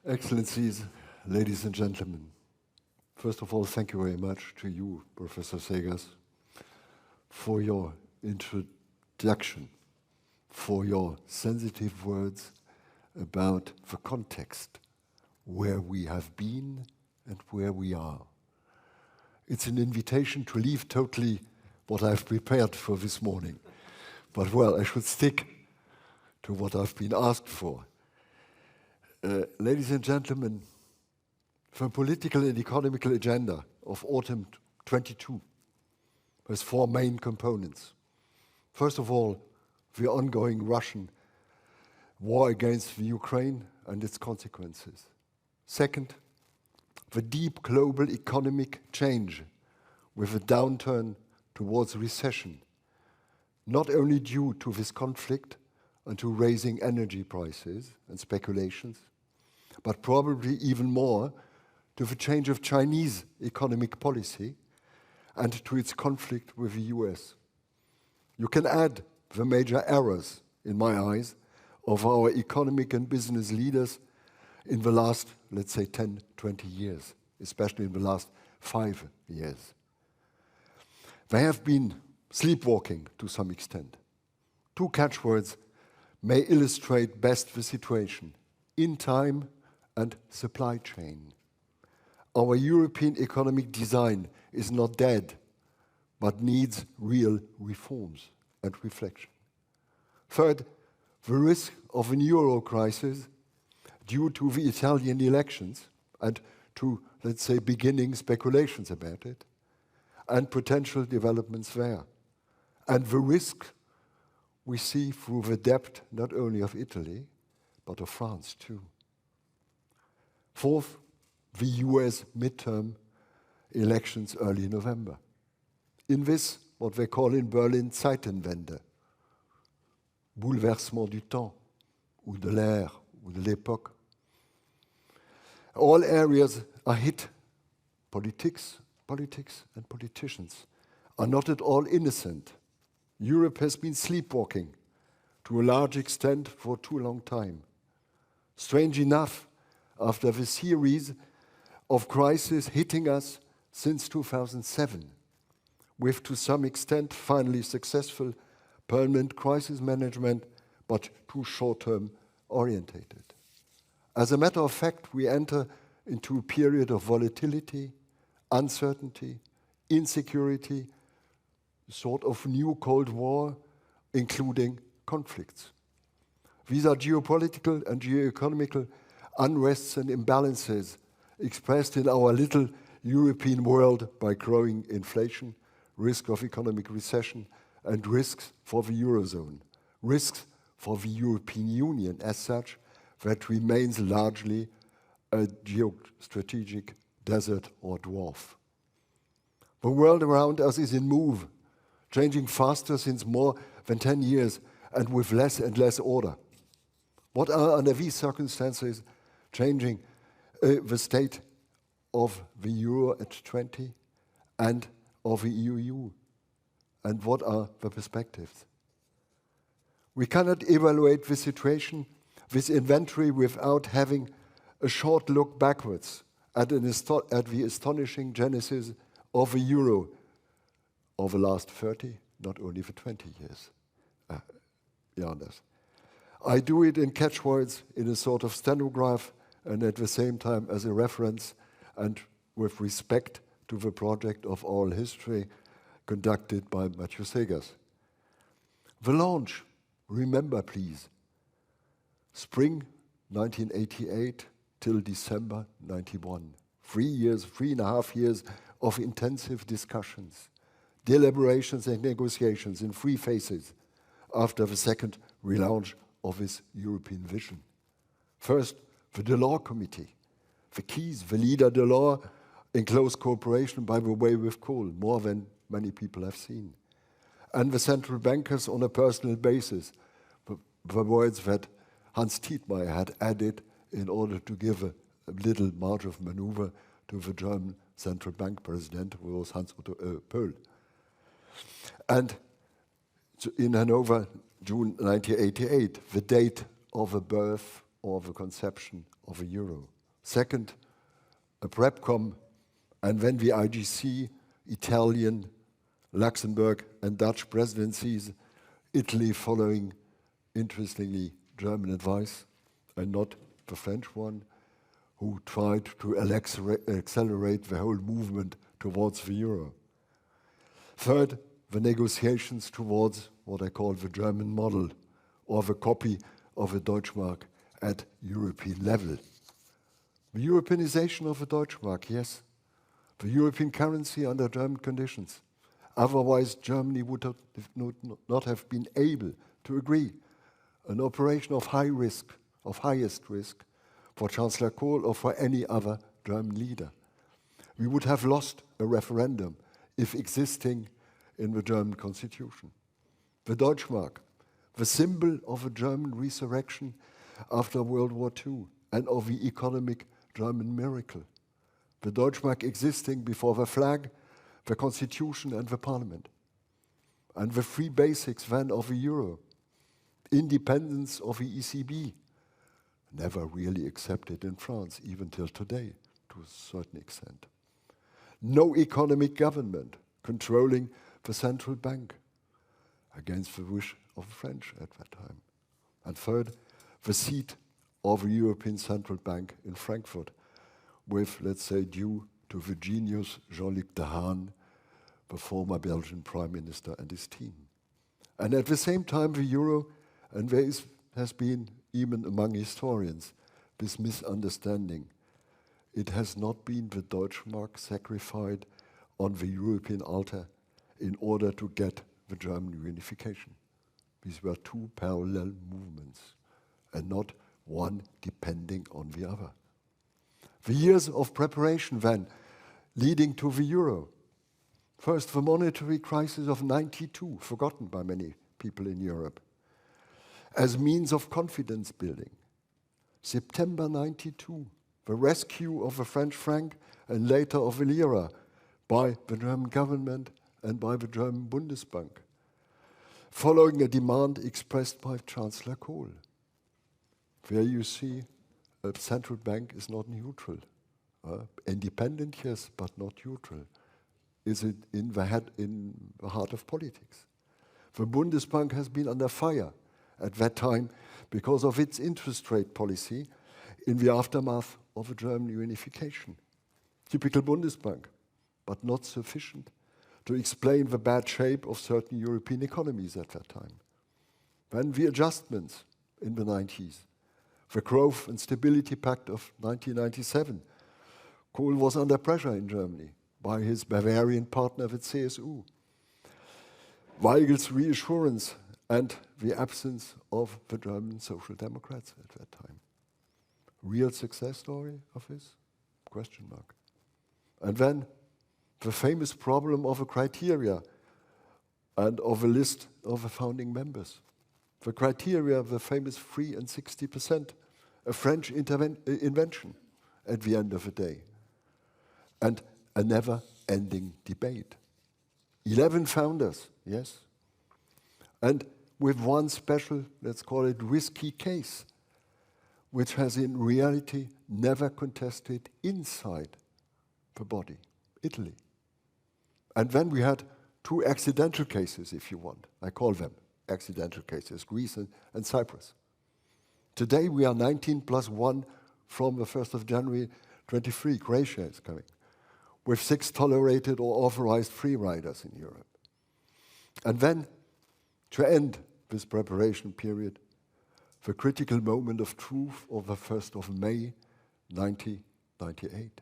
Excellencies, ladies and gentlemen, first of all, thank you very much to you, Professor Segers, for your introduction, for your sensitive words about the context, where we have been and where we are. It's an invitation to leave totally what I've prepared for this morning. But well, I should stick to what I've been asked for. Ladies and gentlemen, the political and economical agenda of autumn 22 has four main components. First of all, the ongoing Russian war against the Ukraine and its consequences. Second, the deep global economic change with a downturn towards recession, not only due to this conflict and to raising energy prices and speculations, but probably even more to the change of Chinese economic policy and to its conflict with the US. You can add the major errors, in my eyes, of our economic and business leaders in the last, let's say, 10, 20 years, especially in the last 5 years. They have been sleepwalking to some extent. Two catchwords may illustrate best the situation: in time and supply chain. Our European economic design is not dead, but needs real reforms and reflection. Third, the risk of an euro crisis due to the Italian elections and to, let's say, beginning speculations about it, and potential developments there. And the risk we see through the debt not only of Italy, but of France too. Fourth, the US midterm elections early November. In this, what they call in Berlin, Zeitenwende, bouleversement du temps, ou de l'ère, ou de l'époque. All areas are hit. Politics and politicians are not at all innocent. Europe has been sleepwalking to a large extent for too long time. Strange enough, after the series of crises hitting us since 2007, with to some extent finally successful permanent crisis management, but too short-term orientated. As a matter of fact, we enter into a period of volatility, uncertainty, insecurity, sort of new Cold War, including conflicts. These are geopolitical and geoeconomical unrests and imbalances expressed in our little European world by growing inflation, risk of economic recession, and risks for the Eurozone, risks for the European Union as such, that remains largely a geostrategic desert or dwarf. The world around us is in move, changing faster since more than 10 years and with less and less order. What are, under these circumstances, changing the state of the euro at 20 and of the EU? And what are the perspectives? We cannot evaluate the situation, this inventory, without having a short look backwards at the astonishing genesis of the euro over the last 30, not only for 20 years. I do it in catchwords, in a sort of stenograph, and at the same time as a reference and with respect to the project of oral history conducted by Matthew Segers. The launch, remember please, spring 1988 till December 91. 3.5 years of intensive discussions, deliberations and negotiations in 3 phases after the second relaunch of his European vision. First, the Delors Committee, the keys, the leader Delors, in close cooperation, by the way, with Kohl, more than many people have seen. And the central bankers on a personal basis, the words that Hans Tietmeyer had added in order to give a little margin of maneuver to the German central bank president, who was Hans Otto Pohl. And in Hanover, June 1988, the date of the birth or the conception of a euro. Second, a PrEPCOM, and then the IGC, Italian, Luxembourg, and Dutch presidencies, Italy following, interestingly, German advice, and not the French one, who tried to accelerate the whole movement towards the euro. Third, the negotiations towards what I call the German model, or the copy of the Deutschmark at European level. The Europeanization of the Deutschmark, yes. The European currency under German conditions. Otherwise, Germany would not have been able to agree. An operation of high risk, of highest risk, for Chancellor Kohl or for any other German leader. We would have lost a referendum if existing in the German constitution. The Deutschmark, the symbol of a German resurrection after World War II and of the economic German miracle. The Deutschmark existing before the flag, the constitution and the parliament. And the three basics then of the euro. Independence of the ECB, never really accepted in France, even till today, to a certain extent. No economic government controlling the central bank, against the wish of the French at that time. And third, the seat of the European Central Bank in Frankfurt, with, let's say, due to the genius Jean-Luc Dehaene, the former Belgian Prime Minister, and his team. And at the same time, the euro, and there has been, even among historians, this misunderstanding. It has not been the Deutschmark sacrificed on the European altar in order to get the German reunification. These were two parallel movements, and not one depending on the other. The years of preparation then, leading to the euro. First, the monetary crisis of '92, forgotten by many people in Europe, as means of confidence building. September '92, the rescue of the French franc and later of the lira by the German government and by the German Bundesbank, following a demand expressed by Chancellor Kohl. There you see a central bank is not neutral. Independent, yes, but not neutral. Is it in the heart of politics? The Bundesbank has been under fire at that time because of its interest rate policy in the aftermath of the German reunification. Typical Bundesbank, but not sufficient to explain the bad shape of certain European economies at that time. Then the adjustments in the 90s, the Growth and Stability Pact of 1997. Kohl was under pressure in Germany by his Bavarian partner, the CSU. Weigel's reassurance and the absence of the German Social Democrats at that time. Real success story of his? Question mark. And then the famous problem of a criteria and of a list of the founding members. The criteria, the famous 3 and 60%, a French invention at the end of the day. And a never-ending debate. 11 founders, yes. And with one special, let's call it risky case, which has in reality never contested inside the body, Italy. And then we had 2 accidental cases, if you want. I call them accidental cases, Greece and Cyprus. Today we are 19 plus 1 from the 1st of January 23, Croatia is coming, with 6 tolerated or authorized free riders in Europe. And then, to end this preparation period, the critical moment of truth of the 1st of May 1998.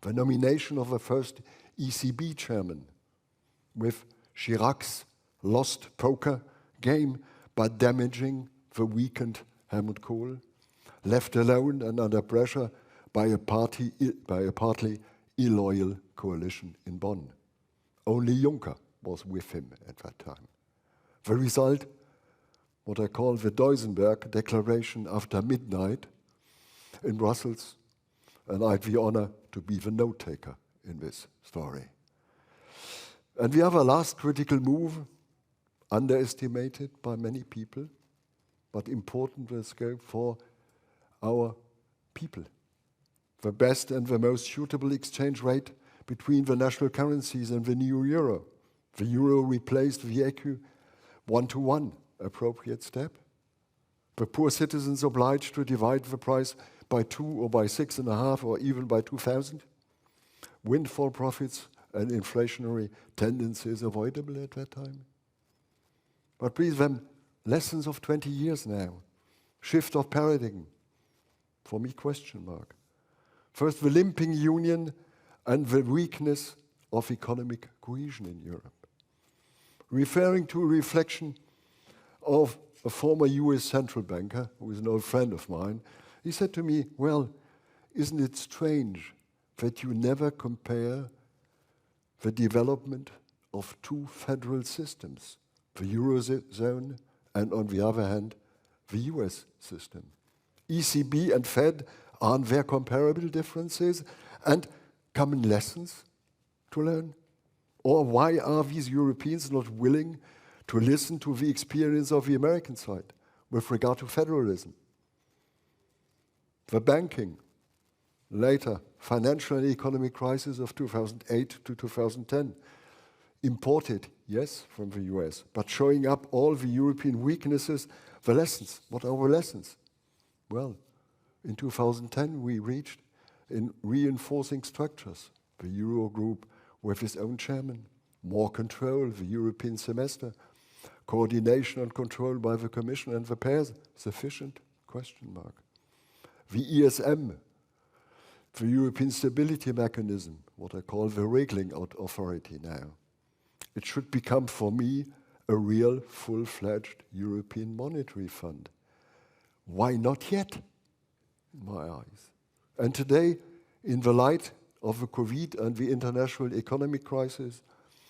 The nomination of the first ECB chairman, with Chirac's lost poker game by damaging the weakened Helmut Kohl, left alone and under pressure by a partly illoyal coalition in Bonn. Only Juncker was with him at that time. The result, what I call the Duisenberg Declaration after midnight in Brussels, and I had the honor to be the note-taker in this story. And the other last critical move, underestimated by many people, but important for our people, the best and the most suitable exchange rate between the national currencies and the new euro. The euro replaced the ECU one-to-one, appropriate step. The poor citizens obliged to divide the price by 2 or by 6.5 or even by 2,000. Windfall profits and inflationary tendencies avoidable at that time. But please, them lessons of 20 years now, shift of paradigm, for me, question mark. First, the limping union and the weakness of economic cohesion in Europe. Referring to a reflection of a former US central banker, who is an old friend of mine, he said to me, well, isn't it strange that you never compare the development of two federal systems, the Eurozone and, on the other hand, the US system? ECB and Fed, aren't there comparable differences and common lessons to learn? Or why are these Europeans not willing to listen to the experience of the American side with regard to federalism? The banking, later financial and economic crisis of 2008 to 2010, imported, yes, from the US, but showing up all the European weaknesses, the lessons. What are the lessons? Well, in 2010 we reached in reinforcing structures, the Eurogroup with its own chairman, more control, the European semester, coordination and control by the Commission and the pairs, sufficient? Question mark. The ESM, the European Stability Mechanism, what I call the wriggling out authority now. It should become, for me, a real full-fledged European Monetary Fund. Why not yet, in my eyes? And today, in the light of the COVID and the international economic crisis,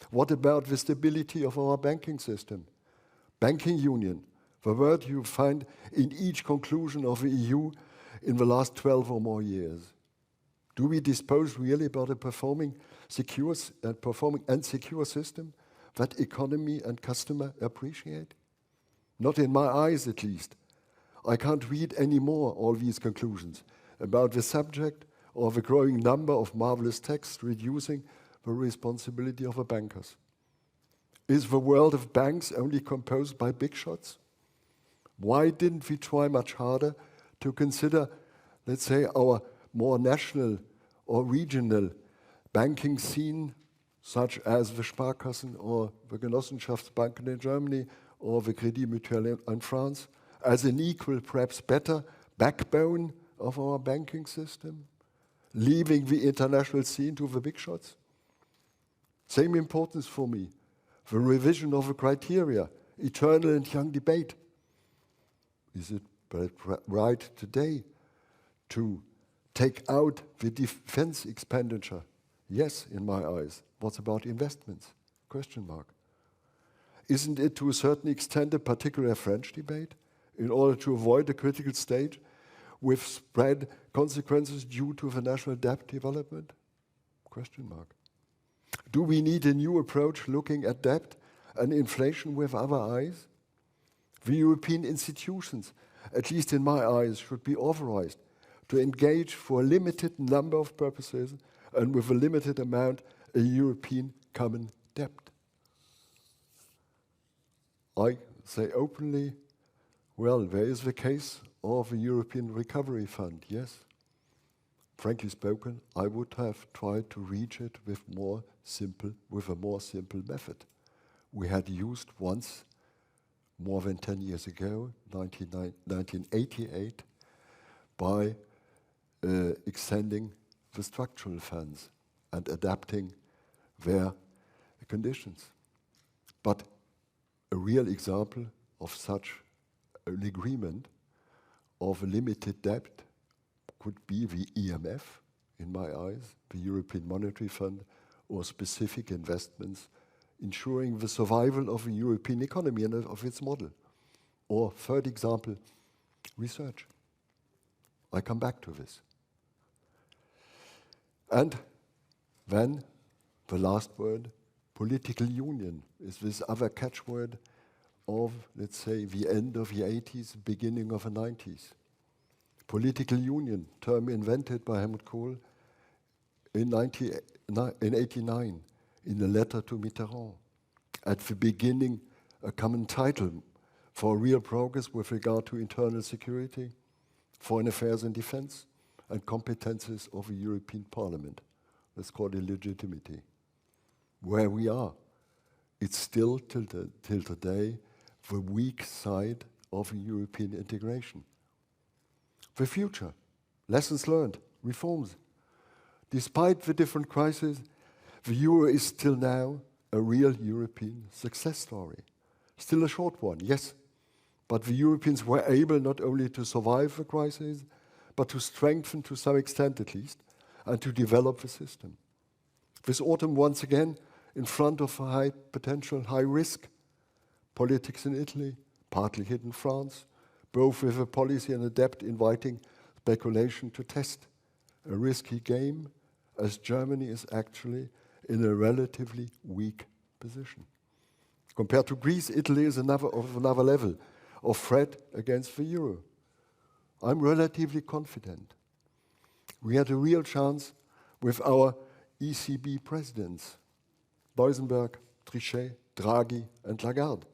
what about the stability of our banking system? Banking union, the word you find in each conclusion of the EU in the last 12 or more years. Do we dispose really about a performing and secure system that economy and customer appreciate? Not in my eyes, at least. I can't read anymore all these conclusions about the subject or the growing number of marvelous texts reducing the responsibility of the bankers. Is the world of banks only composed by big shots? Why didn't we try much harder to consider, let's say, our more national or regional banking scene, such as the Sparkassen or the Genossenschaftsbanken in Germany or the Crédit Mutuel in France, as an equal, perhaps better, backbone of our banking system, leaving the international scene to the big shots? Same importance for me, the revision of the criteria, eternal and young debate. Is it right today to take out the defense expenditure? Yes, in my eyes. What about investments? Question mark. Isn't it to a certain extent a particular French debate in order to avoid a critical stage with spread consequences due to the national debt development? Question mark. Do we need a new approach looking at debt and inflation with other eyes? The European institutions, at least in my eyes, should be authorized to engage for a limited number of purposes and with a limited amount a European common debt. I say openly, well, there is the case of the European Recovery Fund, yes. Frankly spoken, I would have tried to reach it with a more simple method. We had used once, more than 10 years ago, 1988, by extending the structural funds and adapting their conditions. But a real example of such an agreement of a limited debt could be the EMF, in my eyes, the European Monetary Fund, or specific investments ensuring the survival of the European economy and of its model. Or third example, research. I come back to this. And then the last word, political union, is this other catchword of, let's say, the end of the 80s, beginning of the 90s. political union, term invented by Helmut Kohl in 1989 in a letter to Mitterrand. At the beginning, a common title for real progress with regard to internal security, foreign affairs and defense, and competences of the European Parliament. Let's call it legitimacy. Where we are, it's still till today the weak side of European integration. The future, lessons learned, reforms. Despite the different crises, the euro is still now a real European success story. Still a short one, yes, but the Europeans were able not only to survive the crisis, but to strengthen, to some extent at least, and to develop the system. This autumn, once again, in front of a high potential, high risk, politics in Italy, partly hit in France, both with a policy and a debt inviting speculation to test a risky game, as Germany is actually in a relatively weak position. Compared to Greece, Italy is another level of threat against the euro. I'm relatively confident. We had a real chance with our ECB presidents, Duisenberg, Trichet, Draghi, and Lagarde.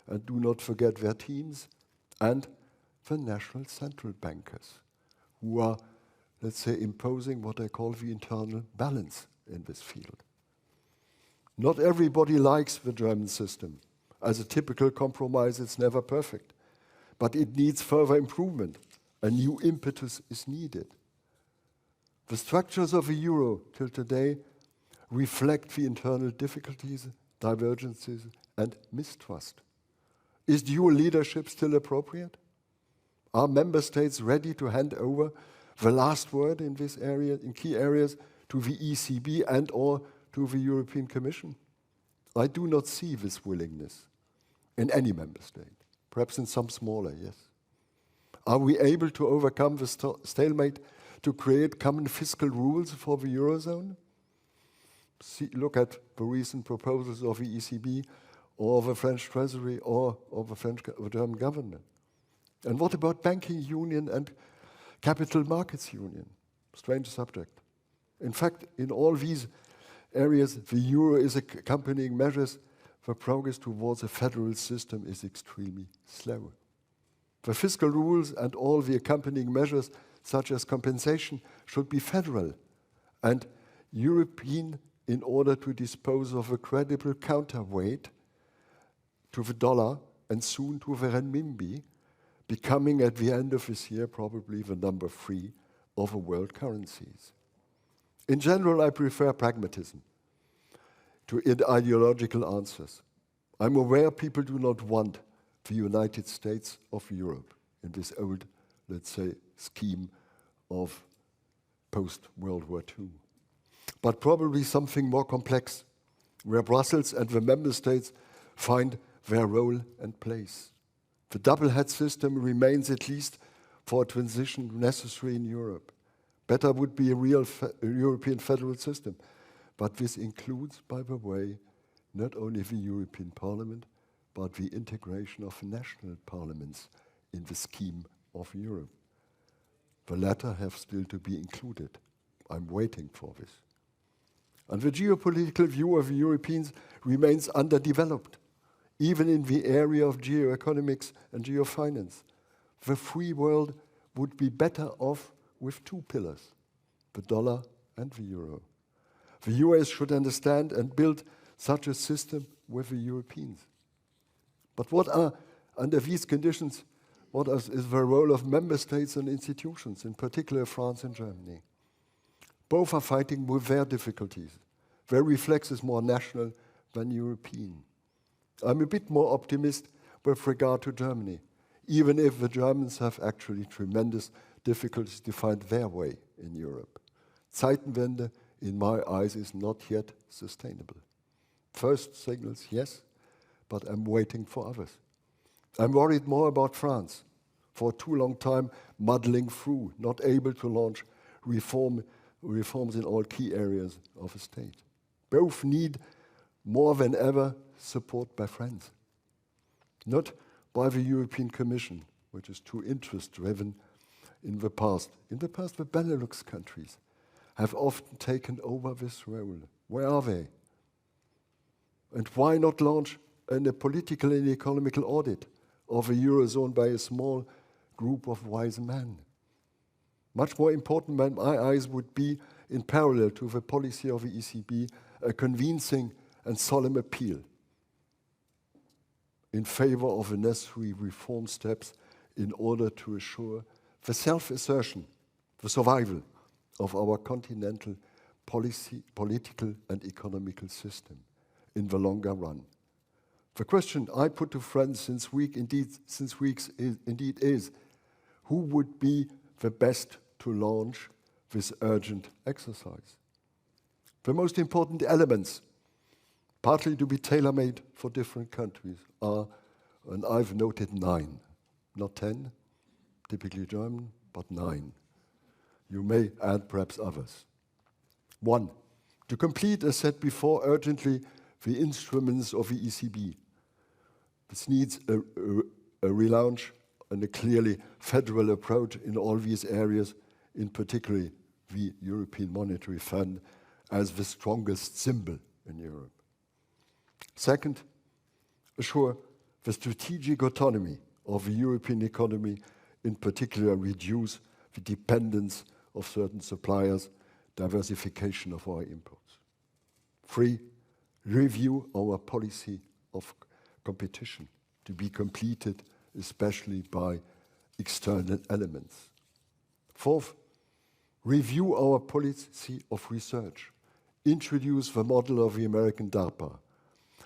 And do not forget their teams and the national central bankers, who are, let's say, imposing what I call the internal balance in this field. Not everybody likes the German system. As a typical compromise, it's never perfect. But it needs further improvement. A new impetus is needed. The structures of the euro till today reflect the internal difficulties, divergences, and mistrust. Is dual leadership still appropriate? Are member states ready to hand over the last word in this area, in key areas, to the ECB and or to the European Commission? I do not see this willingness in any member state, perhaps in some smaller, yes. Are we able to overcome the stalemate to create common fiscal rules for the Eurozone? Look at the recent proposals of the ECB or the French Treasury or of the German government. And what about banking union and capital markets union? Strange subject. In fact, in all these areas, the euro is accompanying measures. The progress towards a federal system is extremely slow. The fiscal rules and all the accompanying measures, such as compensation, should be federal and European in order to dispose of a credible counterweight to the dollar and soon to the renminbi, becoming at the end of this year probably the number 3 of the world currencies. In general, I prefer pragmatism to ideological answers. I'm aware people do not want the United States of Europe in this old, let's say, scheme of post-World War II. But probably something more complex, where Brussels and the member states find their role and place. The double-head system remains, at least for a transition, necessary in Europe. Better would be a real European federal system. But this includes, by the way, not only the European Parliament, but the integration of national parliaments in the scheme of Europe. The latter have still to be included. I'm waiting for this. And the geopolitical view of the Europeans remains underdeveloped, even in the area of geoeconomics and geofinance. The free world would be better off with 2 pillars, the dollar and the euro. The US should understand and build such a system with the Europeans. But what are, under these conditions, what is the role of member states and institutions, in particular France and Germany? Both are fighting with their difficulties. Their reflex is more national than European. I'm a bit more optimist with regard to Germany, even if the Germans have actually tremendous difficulties to find their way in Europe. Zeitenwende, in my eyes, is not yet sustainable. First signals, yes, but I'm waiting for others. I'm worried more about France, for too long time muddling through, not able to launch reforms in all key areas of the state. Both need more than ever support by friends, not by the European Commission, which is too interest-driven in the past. In the past, the Benelux countries have often taken over this role. Where are they? And why not launch a political and economical audit of the Eurozone by a small group of wise men? Much more important, in my eyes, would be, in parallel to the policy of the ECB, a convincing and solemn appeal in favor of the necessary reform steps in order to assure the self-assertion, the survival of our continental political and economical system in the longer run. The question I put to friends since weeks is, who would be the best to launch this urgent exercise? The most important elements, partly to be tailor-made for different countries, are, and I've noted 9, not 10, typically German, but 9. You may add perhaps others. 1, to complete, as said before, urgently the instruments of the ECB. This needs a relaunch and a clearly federal approach in all these areas, in particular the European Monetary Fund as the strongest symbol in Europe. Second, assure the strategic autonomy of the European economy, in particular reduce the dependence of certain suppliers, diversification of our imports. 3, review our policy of competition to be completed especially by external elements. 4th, review our policy of research, introduce the model of the American DARPA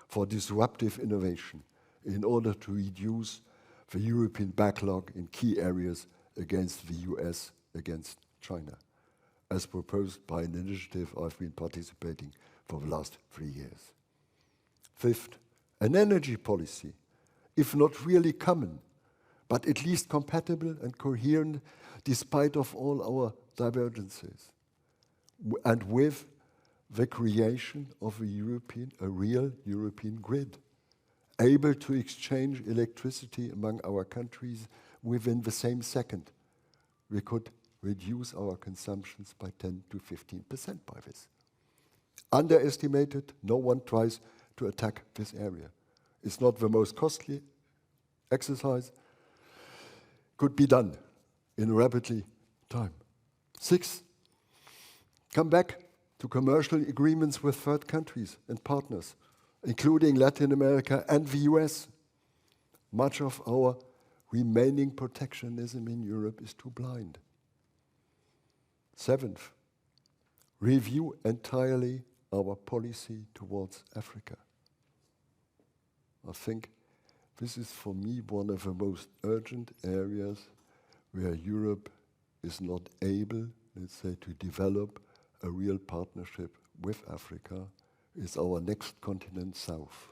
for disruptive innovation in order to reduce the European backlog in key areas against the US, against China, as proposed by an initiative I've been participating for the last 3 years. 5th, an energy policy, if not really common, but at least compatible and coherent despite of all our divergences, and with the creation of a real European grid, able to exchange electricity among our countries within the same second. We could reduce our consumptions by 10 to 15% by this. Underestimated, no one tries to attack this area. It's not the most costly exercise, could be done in rapidly time. 6, come back to commercial agreements with third countries and partners, including Latin America and the US. Much of our remaining protectionism in Europe is too blind. 7th, review entirely our policy towards Africa. I think this is for me one of the most urgent areas where Europe is not able, let's say, to develop a real partnership with Africa. Is our next continent south,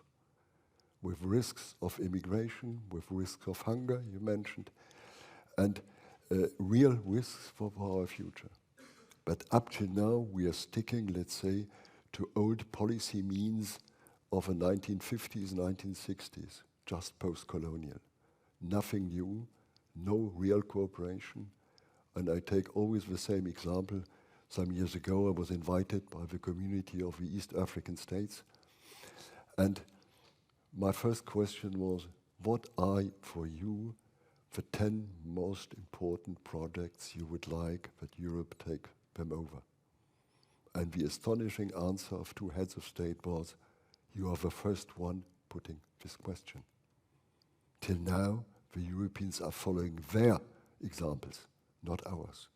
with risks of immigration, with risks of hunger, you mentioned, and real risks for our future. But up to now, we are sticking, let's say, to old policy means of the 1950s, 1960s, just post-colonial. Nothing new, no real cooperation. And I take always the same example. Some years ago, I was invited by the community of the East African states. And my first question was, what are, for you, the 10 most important projects you would like that Europe take them over? And the astonishing answer of 2 heads of state was, you are the first one putting this question. Till now, the Europeans are following their examples, not ours.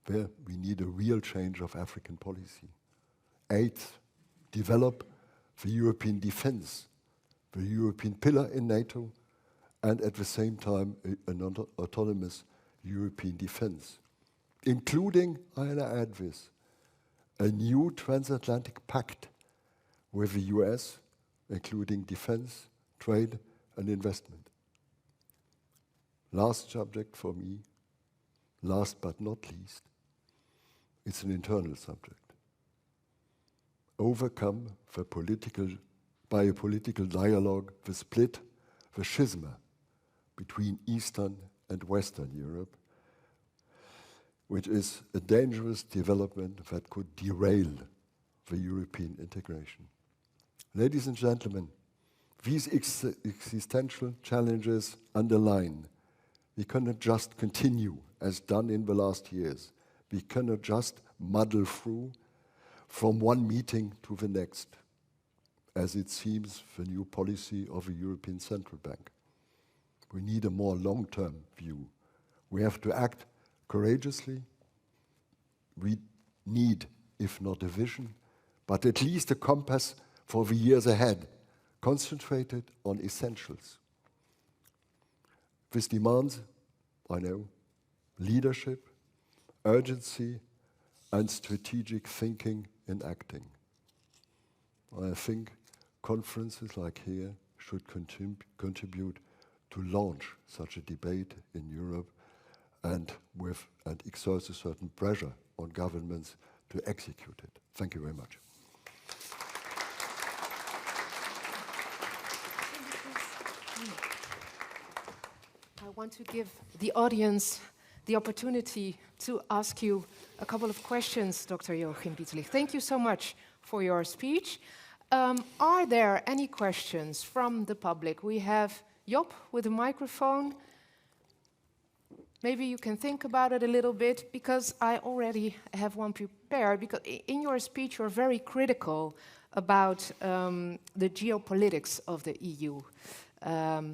There we need a real change of African policy. 8th, develop the European defense, the European pillar in NATO, and at the same time an autonomous European defense, including, I'll add this, a new transatlantic pact with the US, including defense, trade, and investment. Last subject for me, last but not least, it's an internal subject. Overcome by a political dialogue, the split, the schisma between Eastern and Western Europe, which is a dangerous development that could derail the European integration. Ladies and gentlemen, these existential challenges underline we cannot just continue as done in the last years. We cannot just muddle through from one meeting to the next, as it seems the new policy of the European Central Bank. We need a more long-term view. We have to act courageously. We need, if not a vision, but at least a compass for the years ahead, concentrated on essentials. This demands, I know, leadership, urgency, and strategic thinking and acting. I think conferences like here should contribute to launch such a debate in Europe and exert a certain pressure on governments to execute it. Thank you very much. I want to give the audience the opportunity to ask you a couple of questions, Dr. Joachim Bitterlich. Thank you so much for your speech. Are there any questions from the public? We have Job with a microphone. Maybe you can think about it a little bit, because I already have one prepared. Because in your speech, you're very critical about the geopolitics of the EU, or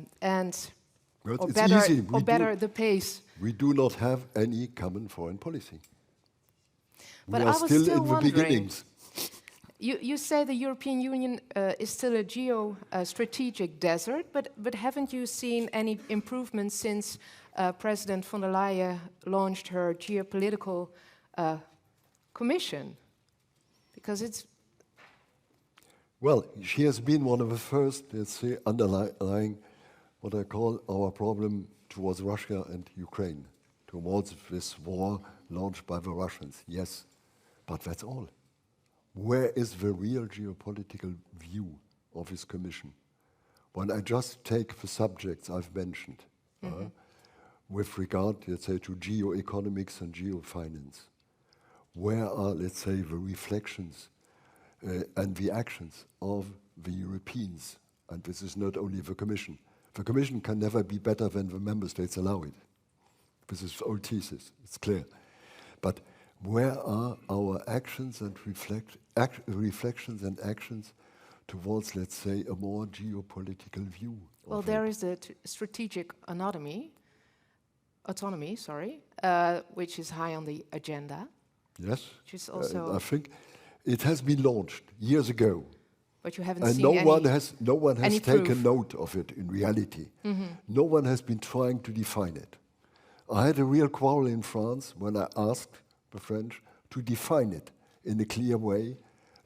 better, the pace. We do not have any common foreign policy. But we are still in the beginnings. You say the European Union is still a geostrategic desert, but haven't you seen any improvements since President von der Leyen launched her geopolitical commission? Because it's... Well, she has been one of the first, let's say, underlying what I call our problem towards Russia and Ukraine, towards this war launched by the Russians. Yes, but that's all. Where is the real geopolitical view of this commission? When I just take the subjects I've mentioned, with regard, let's say, to geoeconomics and geofinance, where are, let's say, the reflections and the actions of the Europeans? And this is not only the Commission. The Commission can never be better than the member states allow it. This is the old thesis, it's clear. But where are our actions and reflections and actions towards, let's say, a more geopolitical view? Well, there is the strategic autonomy, which is high on the agenda. Yes, which is also I think it has been launched years ago. But you haven't and seen no one has taken proof. note of it in reality. No one has been trying to define it. I had a real quarrel in France when I asked the French to define it in a clear way,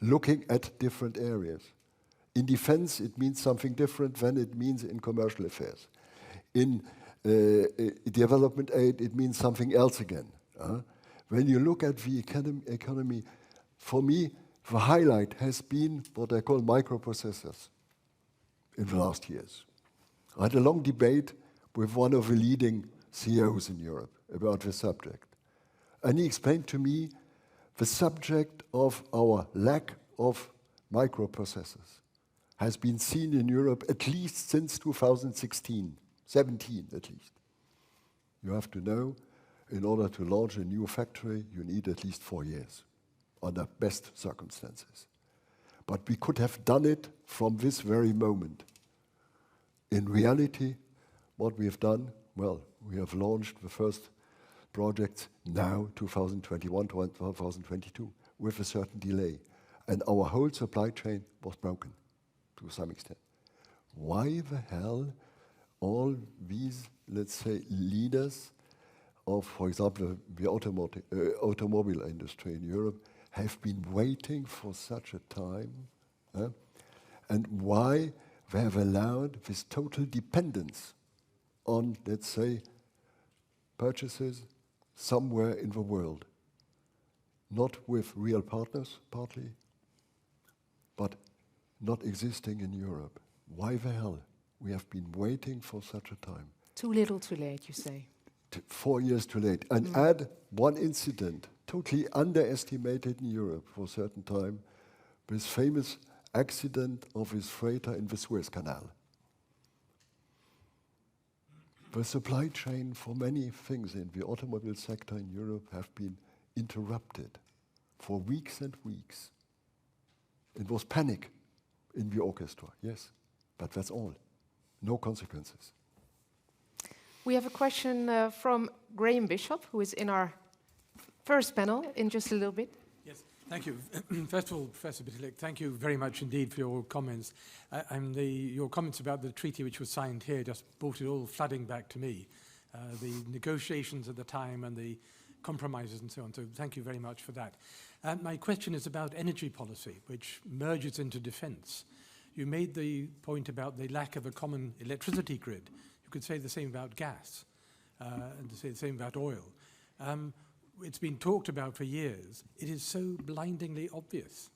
looking at different areas. In defense, it means something different than it means in commercial affairs. In development aid, it means something else again. When you look at the economy, for me, the highlight has been what I call microprocessors in the last years. I had a long debate with one of the leading CEOs in Europe about the subject. And he explained to me the subject of our lack of microprocessors has been seen in Europe at least since 2016, 17 at least. You have to know, in order to launch a new factory, you need at least 4 years, under best circumstances. But we could have done it from this very moment. In reality, what we have done, well, we have launched the first projects now, 2021 to 2022, with a certain delay. And our whole supply chain was broken to some extent. Why the hell all these, let's say, leaders of, for example, the automobile industry in Europe have been waiting for such a time, and why they have allowed this total dependence on, let's say, purchases somewhere in the world, not with real partners, partly, but not existing in Europe. Why the hell? We have been waiting for such a time. Too little, too late, you say. 4 years too late. And add one incident, totally underestimated in Europe for a certain time, this famous accident of his freighter in the Suez Canal. The supply chain for many things in the automobile sector in Europe have been interrupted for weeks and weeks. It was panic in the orchestra, yes, but that's all. No consequences. We have a question from Graham Bishop, who is in our first panel in just a little bit. Yes, thank you. First of all, Professor Bitterlich, thank you very much indeed for your comments. Your comments about the treaty which was signed here just brought it all flooding back to me. The negotiations at the time and the compromises and so on. So thank you very much for that. My question is about energy policy, which merges into defense. You made the point about the lack of a common electricity grid. You could say the same about gas and say the same about oil. It's been talked about for years. It is so blindingly obvious,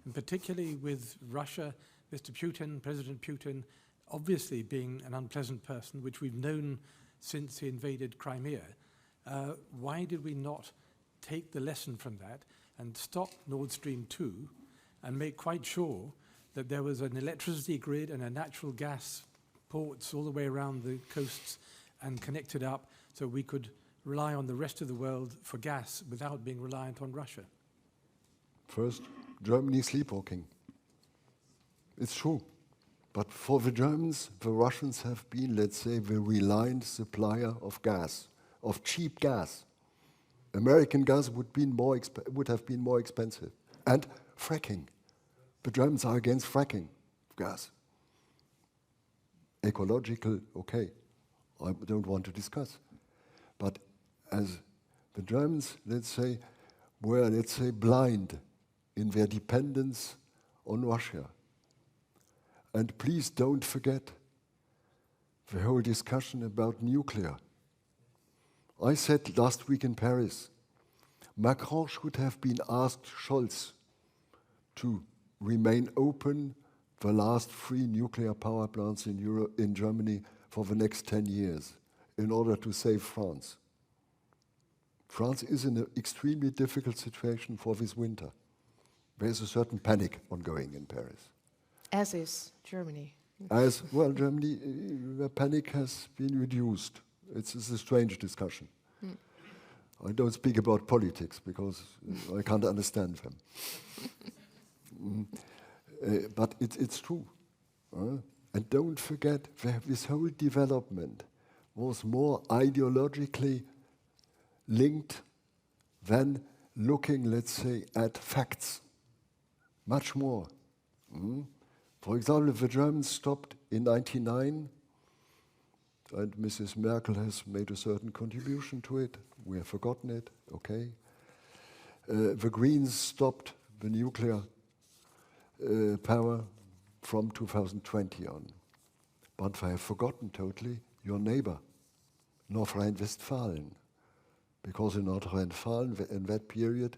and particularly with Russia, Mr. Putin, President Putin, obviously being an unpleasant person, which we've known since he invaded Crimea. Why did we not take the lesson from that and stop Nord Stream 2 and make quite sure that there was an electricity grid and a natural gas ports all the way around the coasts and connected up so we could rely on the rest of the world for gas without being reliant on Russia? First, Germany sleepwalking. It's true. But for the Germans, the Russians have been, let's say, the reliant supplier of gas, of cheap gas. American gas would have been more expensive. And fracking. The Germans are against fracking gas. Ecological, okay, I don't want to discuss. But as the Germans, were blind in their dependence on Russia. And please don't forget the whole discussion about nuclear. I said last week in Paris, Macron should have been asked Scholz to remain open the last 3 nuclear power plants in Germany for the next 10 years in order to save France. France is in an extremely difficult situation for this winter. There's a certain panic ongoing in Paris. As is Germany. As well, Germany, the panic has been reduced. It's a strange discussion. I don't speak about politics because I can't understand them. But it's true. And don't forget, this whole development was more ideologically linked than looking, let's say, at facts. Much more. For example, the Germans stopped in 1999, and Mrs. Merkel has made a certain contribution to it. We have forgotten it, okay. The Greens stopped the nuclear power from 2020 on. But they have forgotten totally your neighbor, North Rhine-Westphalia. Because in North Rhine-Westphalia, in that period,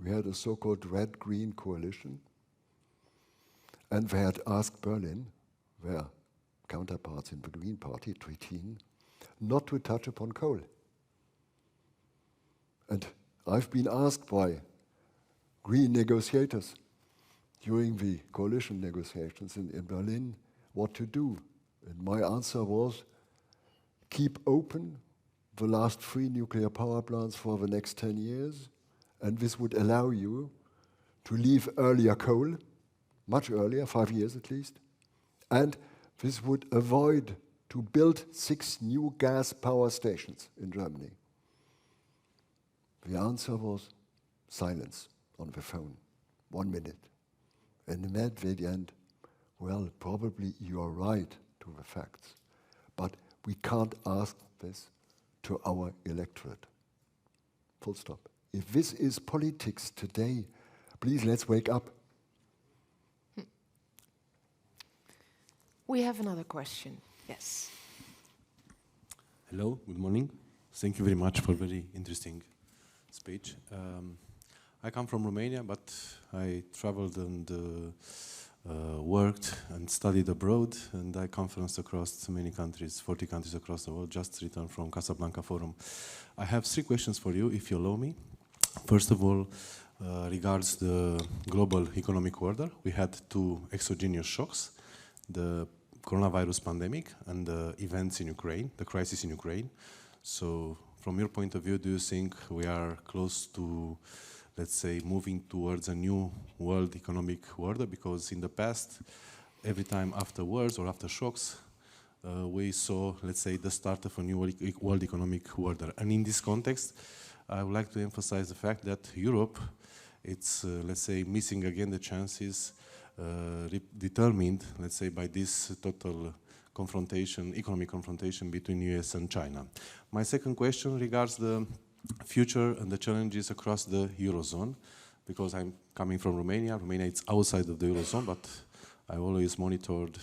we had a so-called red-green coalition. And they had asked Berlin, their counterparts in the Green Party, Treaty, not to touch upon coal. And I've been asked by Green negotiators during the coalition negotiations in Berlin what to do. And my answer was, keep open the last 3 nuclear power plants for the next 10 years, and this would allow you to leave earlier coal, much earlier, 5 years at least, and this would avoid to build 6 new gas power stations in Germany. The answer was silence on the phone, 1 minute. And at the end, well, probably you're right to the facts, but we can't ask this to our electorate. Full stop. If this is politics today, please let's wake up. We have another question. Yes. Hello, good morning. Thank you very much for a very interesting speech. I come from Romania, but I traveled and worked and studied abroad, and I conferenced across many countries, 40 countries across the world, just returned from Casablanca Forum. I have 3 questions for you, if you allow me. First of all, regards the global economic order. We had 2 exogenous shocks, the coronavirus pandemic and the events in Ukraine, the crisis in Ukraine. So from your point of view, do you think we are close to, let's say, moving towards a new world economic order? Because in the past, every time after wars or after shocks, we saw, let's say, the start of a new world economic order. And in this context, I would like to emphasize the fact that Europe, it's, let's say, missing again the chances determined, let's say, by this total confrontation, economic confrontation between US and China. My second question regards the future and the challenges across the Eurozone, because I'm coming from Romania. Romania is outside of the Eurozone, but I always monitored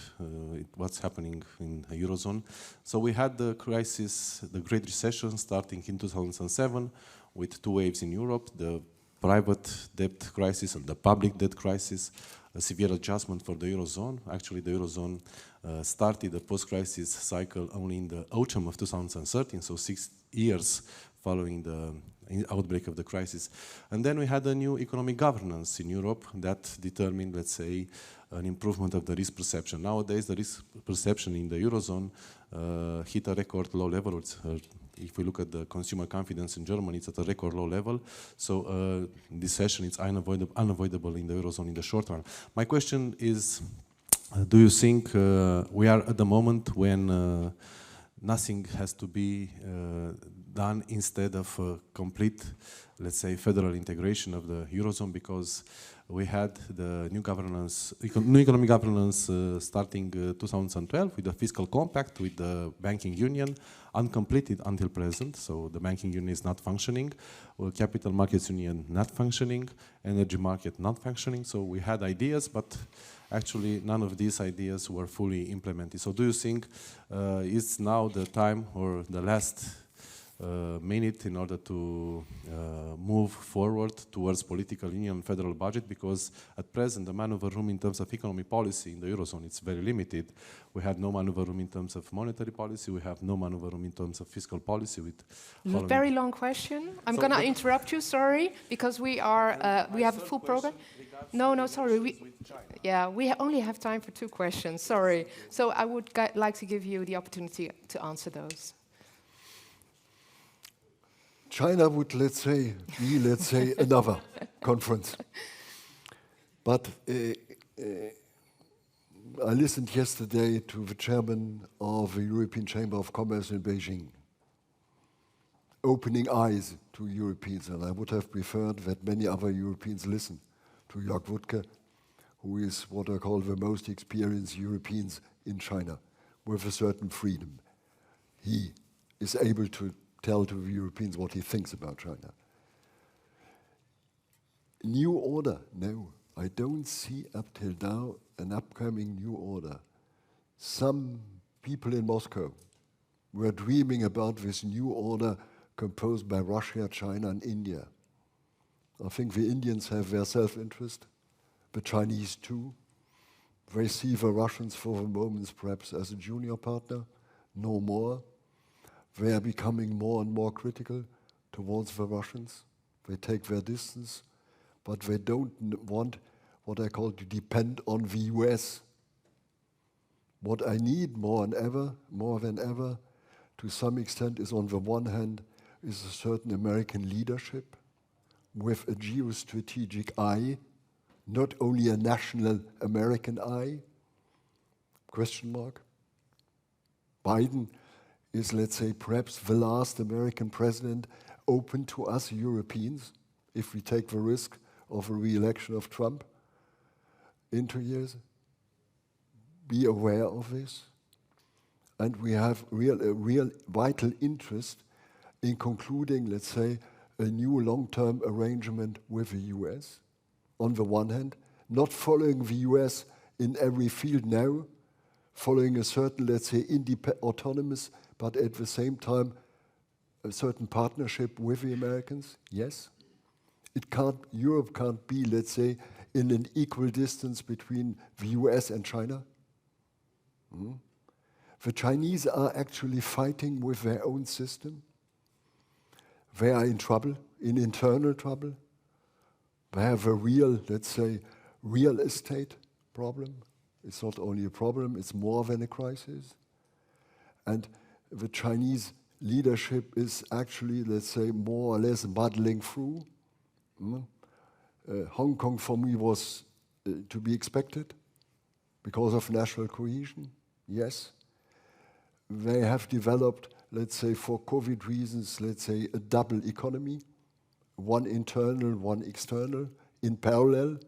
what's happening in the Eurozone. So we had the crisis, the Great Recession starting in 2007 with 2 waves in Europe, the private debt crisis and the public debt crisis, a severe adjustment for the Eurozone. Actually, the Eurozone started the post-crisis cycle only in the autumn of 2013, so 6 years following the outbreak of the crisis. And then we had a new economic governance in Europe that determined, let's say, an improvement of the risk perception. Nowadays, the risk perception in the Eurozone hit a record low level. If we look at the consumer confidence in Germany, it's at a record low level. So this recession is unavoidable in the Eurozone in the short run. My question is, do you think we are at the moment when nothing has to be done instead of complete, let's say, federal integration of the Eurozone, because we had the new governance, new economic governance starting 2012 with the fiscal compact, with the banking union, uncompleted until present, so the banking union is not functioning, capital markets union not functioning, energy market not functioning, so we had ideas, but actually none of these ideas were fully implemented. So do you think it's now the time or the last minute in order to move forward towards political union and federal budget, because at present the maneuver room in terms of economic policy in the Eurozone is very limited. We have no maneuver room in terms of monetary policy, we have no maneuver room in terms of fiscal policy. With very long question. I'm going to interrupt you, sorry, because we are we have a full program. No, sorry. We only have time for 2 questions, sorry. So I would like to give you the opportunity to answer those. China would, let's say, be, another conference. But I listened yesterday to the chairman of the European Chamber of Commerce in Beijing, opening eyes to Europeans, and I would have preferred that many other Europeans listen to Jörg Wuttke, who is what I call the most experienced Europeans in China, with a certain freedom. He is able to tell to the Europeans what he thinks about China. New order, no. I don't see up till now an upcoming new order. Some people in Moscow were dreaming about this new order composed by Russia, China, and India. I think the Indians have their self-interest, the Chinese too. They see the Russians for the moment perhaps as a junior partner, no more. They are becoming more and more critical towards the Russians. They take their distance, but they don't want what I call to depend on the US. What I need more than ever, to some extent, is on the one hand, is a certain American leadership with a geostrategic eye, not only a national American eye, question mark. Biden is, let's say, perhaps the last American president open to us Europeans, if we take the risk of a re-election of Trump in 2 years. Be aware of this. And we have a real vital interest in concluding, let's say, a new long-term arrangement with the US. On the one hand, not following the US in every field now, following a certain, let's say, autonomous, but at the same time, a certain partnership with the Americans, yes. Europe can't be, let's say, in an equal distance between the US and China? The Chinese are actually fighting with their own system. They are in trouble, in internal trouble. They have a real, let's say, real estate problem. It's not only a problem, it's more than a crisis. And the Chinese leadership is actually, let's say, more or less muddling through. Hong Kong for me was to be expected because of national cohesion, yes. They have developed, let's say, for COVID reasons, let's say, a double economy, one internal, one external, in parallel,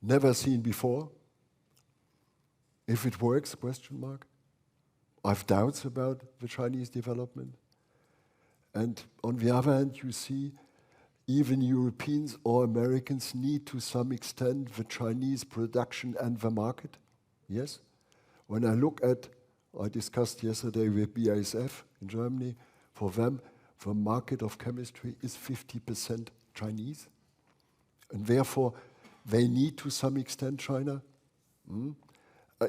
never seen before. If it works, question mark. I have doubts about the Chinese development. And on the other hand, you see, even Europeans or Americans need to some extent the Chinese production and the market. Yes? When I look at, I discussed yesterday with BASF in Germany, for them, the market of chemistry is 50% Chinese. And therefore, they need to some extent China.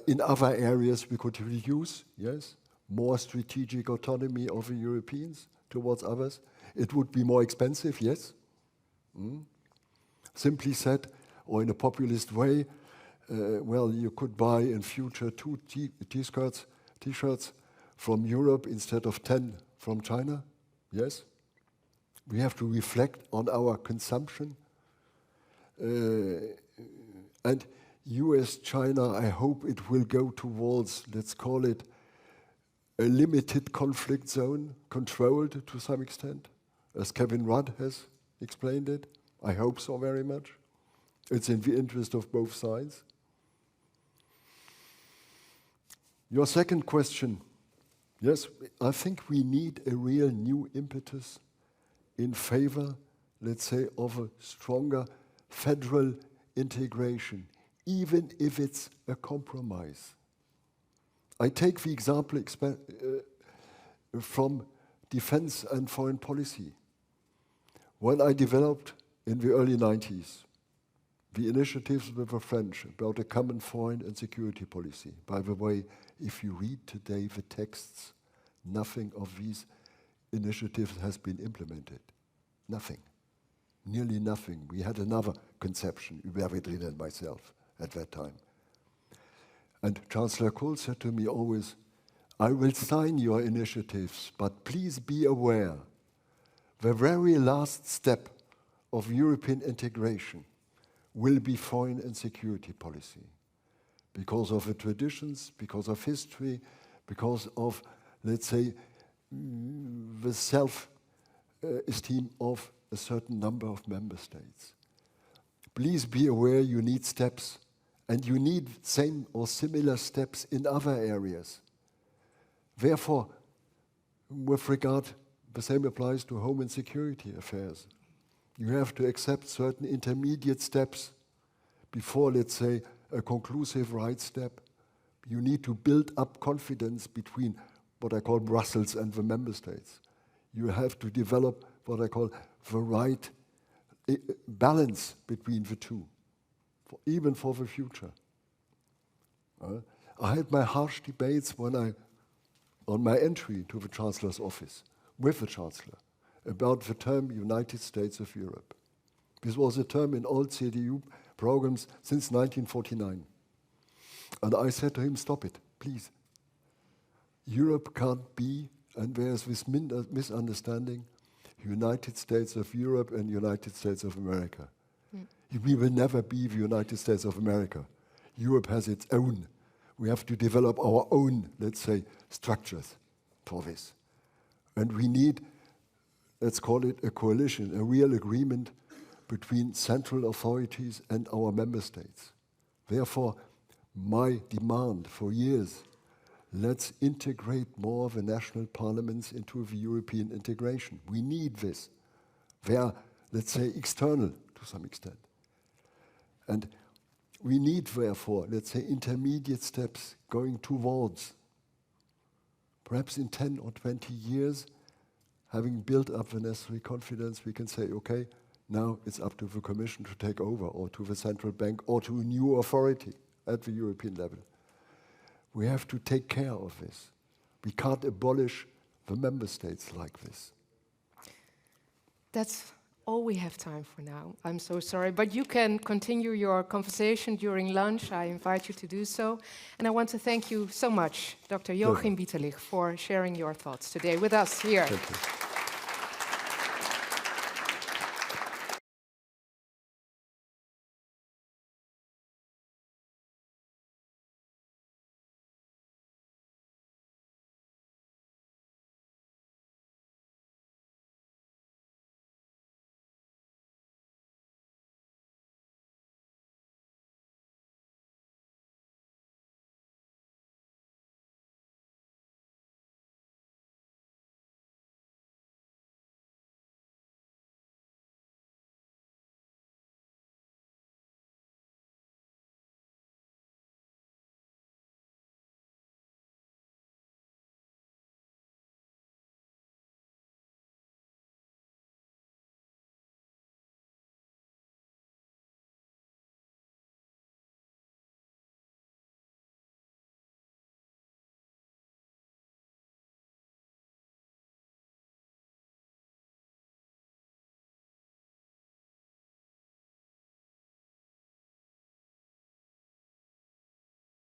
In other areas, we could reduce, yes, more strategic autonomy of the Europeans towards others. It would be more expensive, yes. Simply said, or in a populist way, well, you could buy in future 2 T-shirts from Europe instead of 10 from China, yes. We have to reflect on our consumption. And US-China, I hope it will go towards, let's call it, a limited conflict zone, controlled to some extent, as Kevin Rudd has explained it. I hope so very much. It's in the interest of both sides. Your second question, yes, I think we need a real new impetus in favor, let's say, of a stronger federal integration, even if it's a compromise. I take the example from defense and foreign policy. When I developed in the early 90s the initiatives with the French about a common foreign and security policy, by the way, if you read today the texts, nothing of these initiatives has been implemented. Nothing. Nearly nothing. We had another conception, Hubert Védrine and myself, at that time. And Chancellor Kohl said to me always, I will sign your initiatives, but please be aware, the very last step of European integration will be foreign and security policy. Because of the traditions, because of history, because of, let's say, the self-esteem of a certain number of member states. Please be aware you need steps, and you need same or similar steps in other areas. Therefore, with regard, the same applies to home and security affairs. You have to accept certain intermediate steps before, let's say, a conclusive right step. You need to build up confidence between what I call Brussels and the member states. You have to develop what I call the right balance between the two, even for the future. I had my harsh debates on my entry to the Chancellor's office with the Chancellor about the term United States of Europe. This was a term in all CDU programs since 1949. And I said to him, stop it, please. Europe can't be, and there's this misunderstanding, United States of Europe and United States of America. We will never be the United States of America. Europe has its own. We have to develop our own, let's say, structures for this. And we need, let's call it a coalition, a real agreement between central authorities and our member states. Therefore, my demand for years, let's integrate more the national parliaments into the European integration. We need this. They are, let's say, external to some extent. And we need, therefore, let's say, intermediate steps going towards, perhaps in 10 or 20 years, having built up the necessary confidence, we can say, okay, Now it's up to the Commission to take over, or to the central bank, or to a new authority at the European level. We have to take care of this. We can't abolish the member states like this. That's all we have time for now. I'm so sorry, but you can continue your conversation during lunch. I invite you to do so. And I want to thank you so much, Dr. Joachim Bitterlich, for sharing your thoughts today with us here. Thank you.